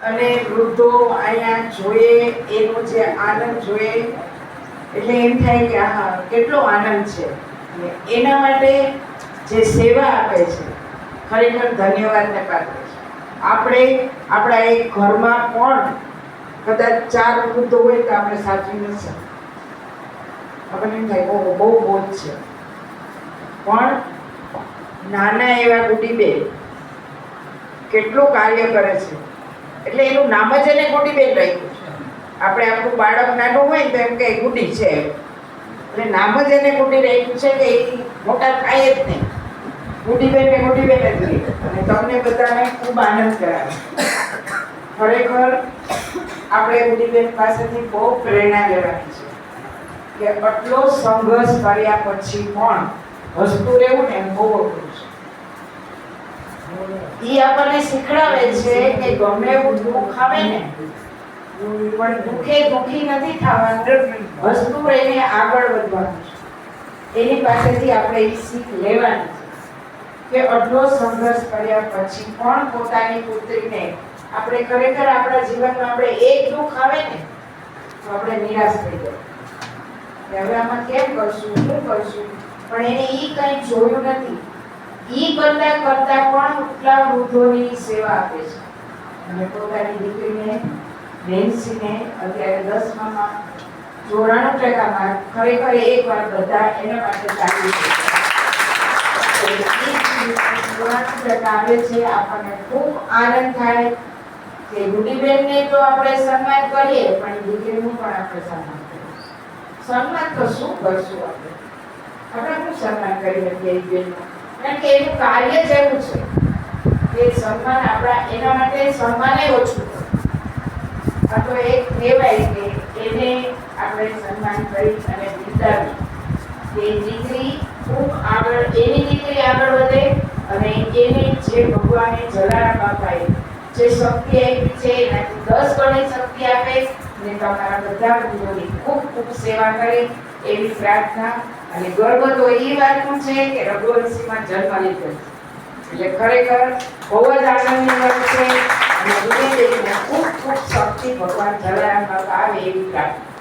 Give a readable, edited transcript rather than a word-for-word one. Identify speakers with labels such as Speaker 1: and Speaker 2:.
Speaker 1: અને વૃદ્ધો અહીંયા જોઈએ એનો જે આનંદ જોઈએ એટલે એમ થાય કે હા કેટલો આનંદ છે. અને એના માટે જે સેવા આપે છે ખરેખર ધન્યવાદને પાત્ર છે. આપણે આપણા એક ઘરમાં પણ કદાચ 4 વૃદ્ધો હોય તો આપણે સાચવી ન શકીએ. આપણને એમ થાય બહુ બોજ છે, પણ નાના એવા ગુડીબેન કેટલું કાર્ય કરે છે. એટલે એનું નામ જ એને ગુડીબેન રાખ્યું છે. આપણે આપણું બાળક નાનું હોય તો એમ કે ગુડી છે, એટલે નામ જ એને ગુડી રાખ્યું છે કે એ મોટા થાય જ નહીં. ગુડીબેન ને ગુડીબેન જ રહે અને તમને બધાને ખૂબ આનંદ કરાવે. ખરેખર આપણે ગુડીબેન પાસેથી બહુ પ્રેરણા લેવાની છે કે આટલો સંઘર્ષ કર્યા પછી પણ હસતું રહેવું ને એમ બહુ અઘરું છે. ઈ આપણને શીખડાવે છે કે ગમે એવું દુઃખ આવે ને પણ દુઃખી નથી થવાનું, હસતું રહીને આગળ વધવાનું છે. એની પાસેથી આપણે એ શીખ લેવાની છે કે આટલો સંઘર્ષ કર્યા પછી પણ પોતાની પુત્રીને આપણે ખરેખર આપણા જીવનમાં આપણે એક દુઃખ આવે ને તો આપણે નિરાશ થઈ જાય હવે આમાં કેમ કરશું શું કરશું, પણ એને ઈ કંઈ જોયું નથી. ઈ કરતા પણ એટલા વૃદ્ધોની સેવા આપે છે અને પોતાની દીકરીને નેન્સીને અત્યારે 10માં 94% માર્ક. ખરેખર એકવાર બધા એના માટે તાળી છે. 94% આવે છે. આપણને ખૂબ આનંદ થાય કે ગુડીબેનને તો આપણે સન્માન કરીએ પણ દીકરીનું પણ આપણે સન્માન કરીએ. સન્માન તો શું કરશું આપણે શું સન્માન કરી શકીએ એ બેનનું, કારણ કે એનું કાર્ય જ એવું છે કે સન્માન આપણા એના માટે સન્માન ઓછું પડે. આ તો એક કહેવાય કે એને આપણે સન્માન કરી અને બિરદાવી કે દીકરી ખૂબ આગળ, એની દીકરી આગળ વધે અને એને જે ભગવાને જલારામ બાપાએ જે શક્તિ આપી છે એનાથી 10 ગણી શક્તિ આપે અને તમારા બધા ગુરુઓની ખૂબ ખૂબ સેવા કરે એવી પ્રાર્થના. અને ગર્વ તો એ વાતનું છે કે રઘુવંશીમાં જન્મ લીધો એટલે ખરેખર બહુ જ આનંદની વાત છે અને ગુરુદેવને ખૂબ ખૂબ શક્તિ ભગવાન જલારામ બાપા આવે એવી પ્રાર્થના.